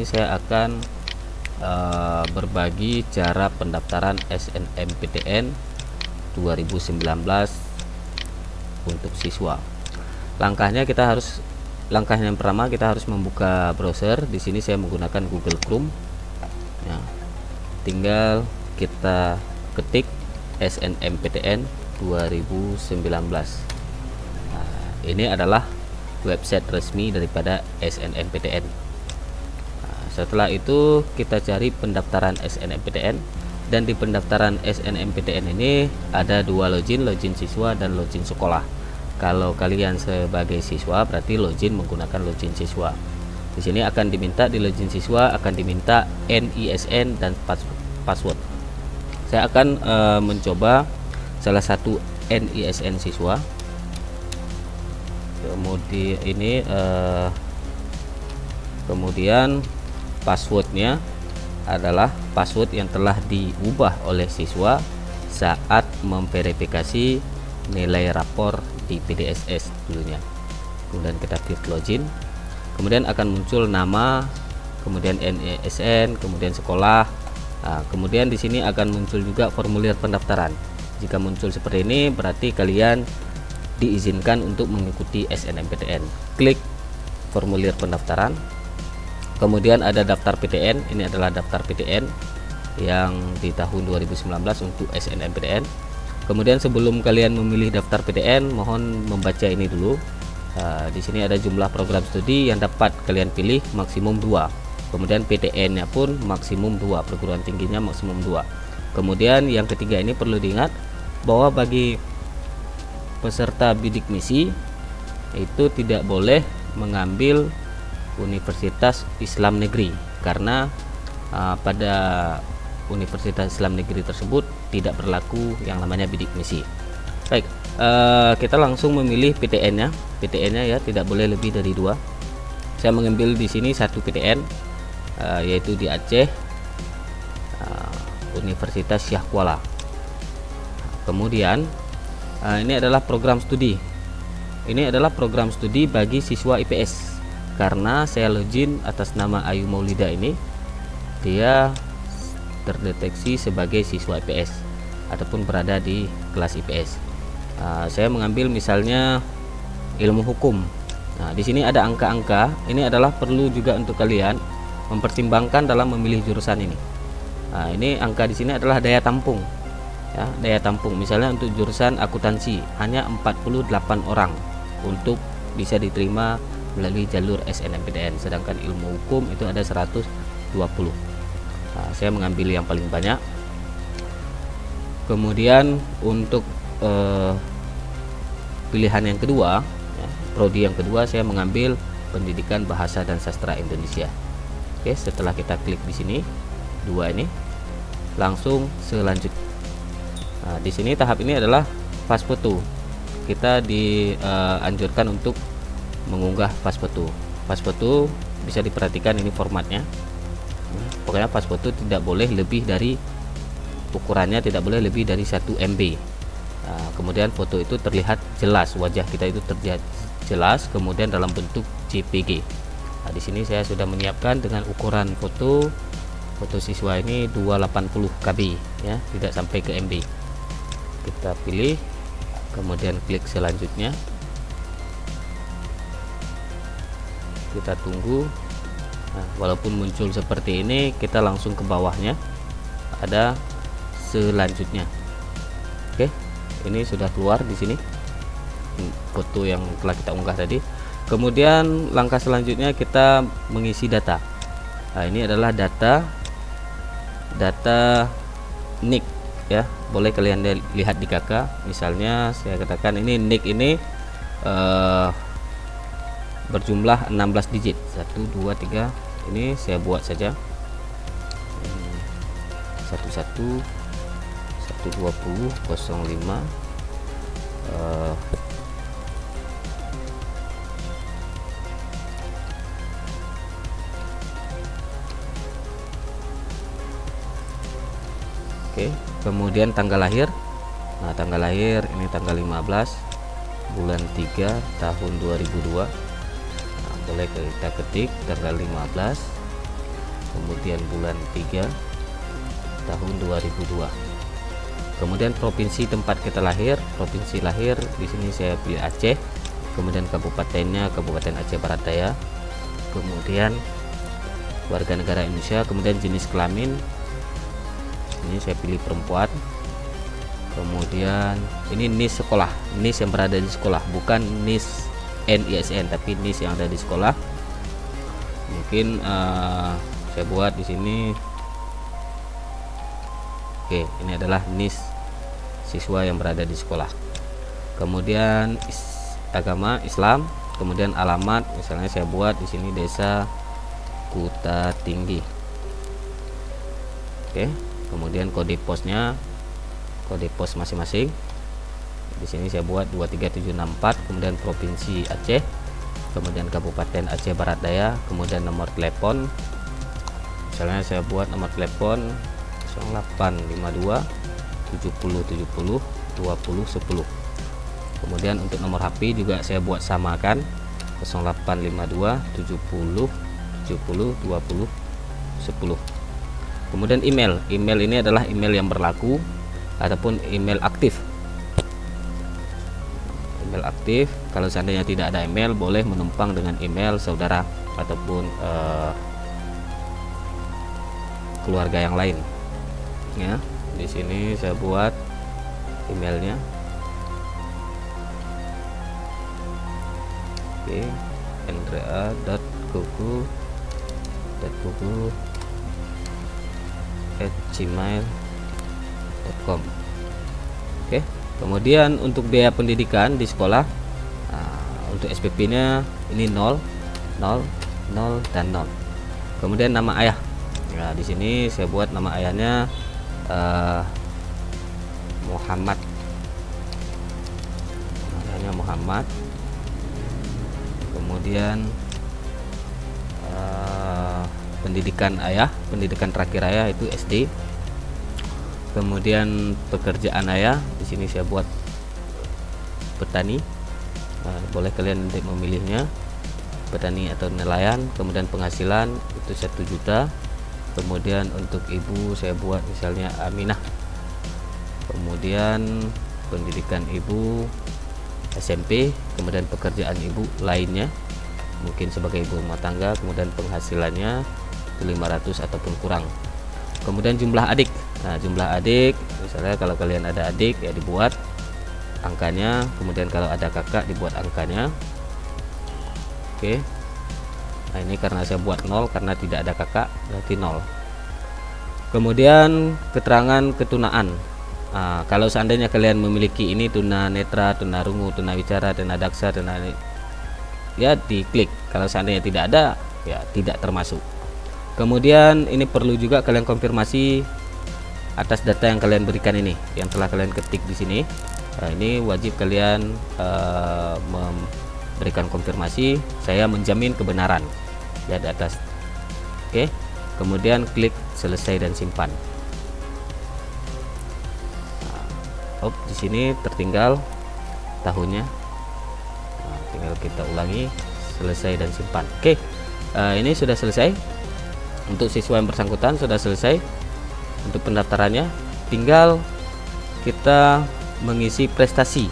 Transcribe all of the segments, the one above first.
saya akan berbagi cara pendaftaran SNMPTN 2019 untuk siswa. Langkah yang pertama kita harus membuka browser. Di sini saya menggunakan Google Chrome. Ya, tinggal kita ketik SNMPTN 2019. Nah, ini adalah website resmi daripada SNMPTN. Nah, setelah itu kita cari pendaftaran SNMPTN, dan di pendaftaran SNMPTN ini ada dua login siswa dan login sekolah. Kalau kalian sebagai siswa berarti login menggunakan login siswa. Di sini akan diminta, di login siswa akan diminta NISN dan password. Saya akan mencoba salah satu NISN siswa. Kemudian ini kemudian passwordnya adalah password yang telah diubah oleh siswa saat memverifikasi nilai rapor di PDSS dulunya. Kemudian kita klik login, kemudian akan muncul nama, kemudian NISN, kemudian sekolah. Nah, kemudian di sini akan muncul juga formulir pendaftaran. Jika muncul seperti ini berarti kalian diizinkan untuk mengikuti SNMPTN. Klik formulir pendaftaran, kemudian ada daftar PTN. Ini adalah daftar PTN yang di tahun 2019 untuk SNMPTN. Kemudian sebelum kalian memilih daftar PTN, mohon membaca ini dulu. Di sini ada jumlah program studi yang dapat kalian pilih maksimum 2. Kemudian PTN nya pun maksimum 2, perguruan tingginya maksimum 2. Kemudian yang ketiga ini perlu diingat bahwa bagi peserta bidik misi itu tidak boleh mengambil Universitas Islam Negeri, karena pada Universitas Islam Negeri tersebut tidak berlaku yang namanya bidik misi. Baik, kita langsung memilih PTN-nya. PTN-nya ya tidak boleh lebih dari 2. Saya mengambil di sini satu PTN, yaitu di Aceh, Universitas Syah Kuala. Kemudian ini adalah program studi. Ini adalah program studi bagi siswa IPS. Karena saya login atas nama Ayu Maulida ini, dia terdeteksi sebagai siswa IPS ataupun berada di kelas IPS. Saya mengambil misalnya ilmu hukum. Nah, di sini ada angka-angka. Ini adalah perlu juga untuk kalian mempertimbangkan dalam memilih jurusan ini. Nah, ini angka di sini adalah daya tampung. Ya, daya tampung misalnya untuk jurusan akuntansi hanya 48 orang untuk bisa diterima melalui jalur SNMPTN, sedangkan ilmu hukum itu ada 120. Nah, saya mengambil yang paling banyak. Kemudian untuk pilihan yang kedua, ya, prodi yang kedua, saya mengambil pendidikan bahasa dan sastra Indonesia. Oke, setelah kita klik di sini dua ini, langsung selanjutnya. Nah, di sini tahap ini adalah fast foto. Kita dianjurkan untuk mengunggah fast foto. Fast foto bisa diperhatikan ini formatnya. Pokoknya fast foto tidak boleh lebih dari, ukurannya tidak boleh lebih dari 1 MB. Nah, kemudian foto itu terlihat jelas, wajah kita itu terlihat jelas, kemudian dalam bentuk JPG. Nah, di sini saya sudah menyiapkan dengan ukuran foto siswa ini 280 KB ya, tidak sampai ke MB. Kita pilih, kemudian klik selanjutnya. Kita tunggu. Nah, walaupun muncul seperti ini, kita langsung ke bawahnya ada selanjutnya. Oke, ini sudah keluar di sini foto yang telah kita unggah tadi. Kemudian langkah selanjutnya kita mengisi data. Nah, ini adalah data nick ya, boleh kalian lihat di kakak. Misalnya saya katakan ini nick ini berjumlah 16 digit, 1 2 3. Ini saya buat saja 11 120 05 Oke, kemudian tanggal lahir. Nah, tanggal lahir ini tanggal 15 bulan 3 tahun 2002. Nah, boleh kita ketik tanggal 15. kemudian bulan 3 tahun 2002. Kemudian provinsi tempat kita lahir, provinsi lahir di sini saya pilih Aceh, kemudian kabupatennya Kabupaten Aceh Barat Daya, kemudian warga negara Indonesia, kemudian jenis kelamin ini saya pilih perempuan, kemudian ini NIS sekolah, NIS yang berada di sekolah, bukan NIS NISN tapi NIS yang ada di sekolah. Mungkin saya buat di sini. Oke, ini adalah NIS siswa yang berada di sekolah. Kemudian agama Islam, kemudian alamat misalnya saya buat di sini Desa Kuta Tinggi. Oke, kemudian kode posnya, kode pos masing-masing. Di sini saya buat 23764, kemudian provinsi Aceh, kemudian Kabupaten Aceh Barat Daya, kemudian nomor telepon. Misalnya saya buat nomor telepon 0852 70 70 20 10. Kemudian untuk nomor HP juga saya buat samakan 0852 70 70 20 10. Kemudian email ini adalah email yang berlaku ataupun email aktif. Email aktif, kalau seandainya tidak ada email boleh menumpang dengan email saudara ataupun keluarga yang lain. Ya, di sini saya buat emailnya. Oke, andrea.gugu@gmail.com. Oke, kemudian untuk biaya pendidikan di sekolah, untuk SPP nya ini 0 dan 0. Kemudian nama ayah, nah di sini saya buat nama ayahnya Muhammad, namanya Muhammad. Kemudian pendidikan ayah, pendidikan terakhir ayah itu SD. Kemudian pekerjaan ayah di sini saya buat petani. Boleh kalian nanti memilihnya, petani atau nelayan. Kemudian penghasilan itu 1 juta. Kemudian untuk ibu saya buat misalnya Aminah. Kemudian pendidikan ibu SMP, kemudian pekerjaan ibu lainnya mungkin sebagai ibu rumah tangga, kemudian penghasilannya 500 ataupun kurang. Kemudian jumlah adik, nah jumlah adik misalnya kalau kalian ada adik ya dibuat angkanya, kemudian kalau ada kakak dibuat angkanya. Oke, nah ini karena saya buat 0 karena tidak ada kakak berarti 0. Kemudian keterangan ketunaan, kalau seandainya kalian memiliki ini tuna netra, tuna rungu, tuna wicara, tuna daksa, tuna ya diklik. Kalau seandainya tidak ada ya tidak termasuk. Kemudian ini perlu juga kalian konfirmasi atas data yang kalian berikan ini, yang telah kalian ketik di sini. Nah, ini wajib kalian memberikan konfirmasi, saya menjamin kebenaran ya di atas. Oke, kemudian klik selesai dan simpan. Nah, di sini tertinggal tahunnya. Nah, tinggal kita ulangi, selesai dan simpan. Oke, ini sudah selesai. Untuk siswa yang bersangkutan sudah selesai untuk pendaftarannya, tinggal kita mengisi prestasi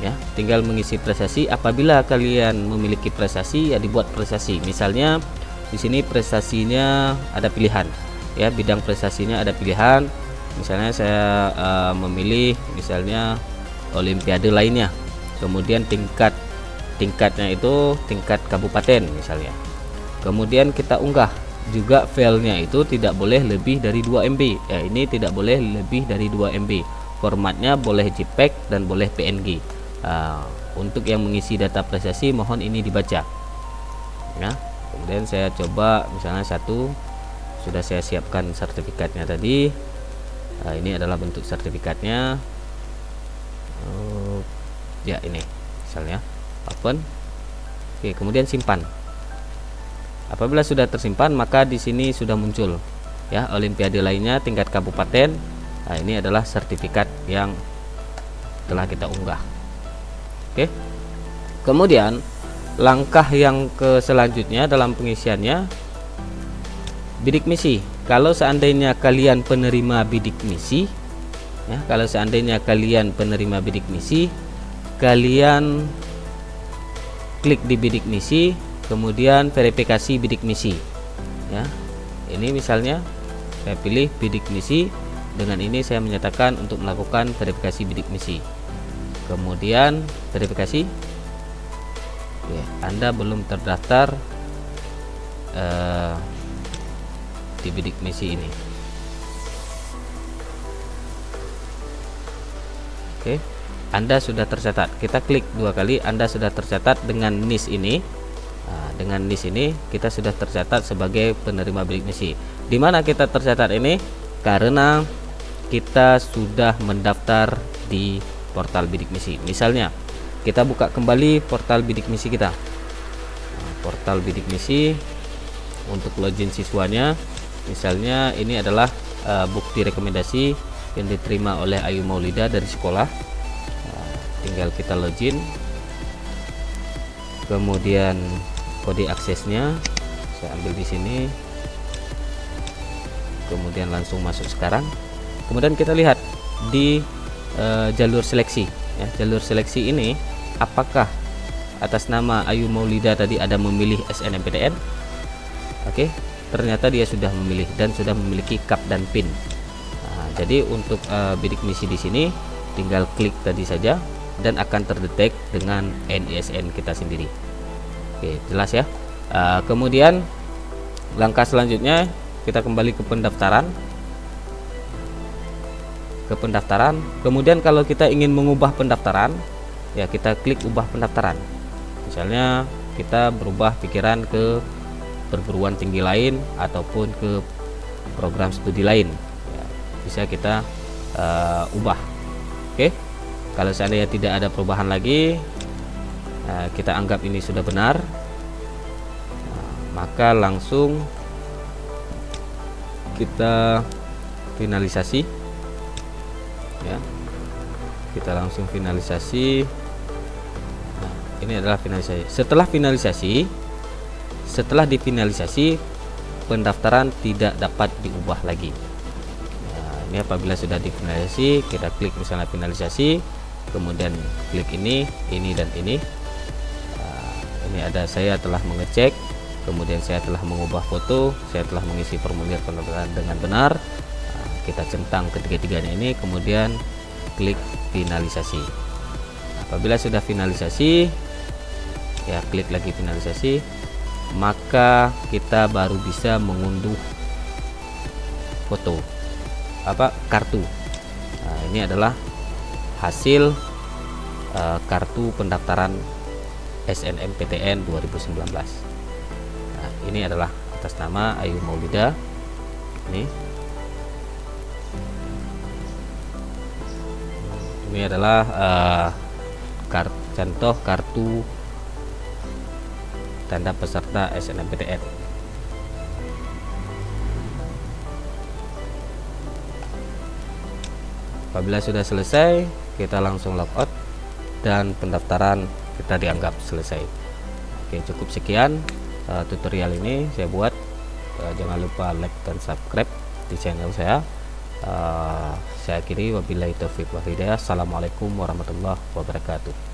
ya, tinggal mengisi prestasi. Apabila kalian memiliki prestasi ya dibuat prestasi. Misalnya di sini prestasinya ada pilihan ya, bidang prestasinya ada pilihan. Misalnya saya memilih misalnya olimpiade lainnya, kemudian tingkatnya itu tingkat kabupaten misalnya. Kemudian kita unggah juga, filenya itu tidak boleh lebih dari 2 MB ya, ini tidak boleh lebih dari 2 MB. Formatnya boleh JPEG dan boleh PNG. Untuk yang mengisi data prestasi mohon ini dibaca ya. Kemudian saya coba misalnya 1, sudah saya siapkan sertifikatnya tadi. Ini adalah bentuk sertifikatnya ya, ini misalnya open. Oke, kemudian simpan. Apabila sudah tersimpan maka di sini sudah muncul ya olimpiade lainnya tingkat kabupaten. Nah, ini adalah sertifikat yang telah kita unggah. Oke, kemudian langkah yang selanjutnya dalam pengisiannya Bidik misi. Kalau seandainya kalian penerima bidik misi, ya, kalau seandainya kalian penerima bidik misi, kalian klik di bidik misi, kemudian verifikasi bidik misi. Ya, ini misalnya saya pilih bidik misi. Dengan ini saya menyatakan untuk melakukan verifikasi bidik misi. Kemudian verifikasi. Oke, Anda belum terdaftar di bidik misi ini. Oke, Anda sudah tercatat. Kita klik 2 kali, Anda sudah tercatat dengan NIS ini. Nah, dengan NIS ini kita sudah tercatat sebagai penerima bidik misi. Di mana kita tercatat ini? Karena kita sudah mendaftar di portal bidik misi. Misalnya, kita buka kembali portal bidik misi kita. Nah, portal bidik misi untuk login siswanya. Misalnya ini adalah bukti rekomendasi yang diterima oleh Ayu Maulida dari sekolah. Tinggal kita login, kemudian kode aksesnya saya ambil di sini, kemudian langsung masuk sekarang. Kemudian kita lihat di jalur seleksi, ya, jalur seleksi ini apakah atas nama Ayu Maulida tadi ada memilih SNMPTN. Oke, ternyata dia sudah memilih dan sudah memiliki KAP dan PIN. Nah, jadi untuk bidik misi di sini tinggal klik tadi saja dan akan terdetek dengan NISN kita sendiri. Oke, jelas ya. Kemudian langkah selanjutnya kita kembali ke pendaftaran. Kemudian kalau kita ingin mengubah pendaftaran, ya kita klik ubah pendaftaran. Misalnya kita berubah pikiran ke perguruan tinggi lain ataupun ke program studi lain, ya, bisa kita ubah. Oke, kalau seandainya tidak ada perubahan lagi, kita anggap ini sudah benar, maka langsung kita finalisasi, ya, kita langsung finalisasi. Nah, ini adalah finalisasi. Setelah difinalisasi, pendaftaran tidak dapat diubah lagi. Nah, ini apabila sudah difinalisasi, kita klik misalnya finalisasi, kemudian klik ini dan ini. Ini ada saya telah mengecek, kemudian saya telah mengubah foto, saya telah mengisi formulir pendaftaran dengan benar. Kita centang ketiga-tiganya ini, kemudian klik finalisasi. Apabila sudah finalisasi, ya klik lagi finalisasi, maka kita baru bisa mengunduh foto kartu. Nah, ini adalah hasil kartu pendaftaran SNMPTN 2019. Nah, ini adalah atas nama Ayu Maulida. Ini adalah contoh kartu tanda peserta SNMPTN. Apabila sudah selesai, kita langsung logout dan pendaftaran kita dianggap selesai. Oke, cukup sekian tutorial ini saya buat. Jangan lupa like dan subscribe di channel saya. Saya akhiri, wabillahi taufiq wal hidayah. Assalamualaikum warahmatullahi wabarakatuh.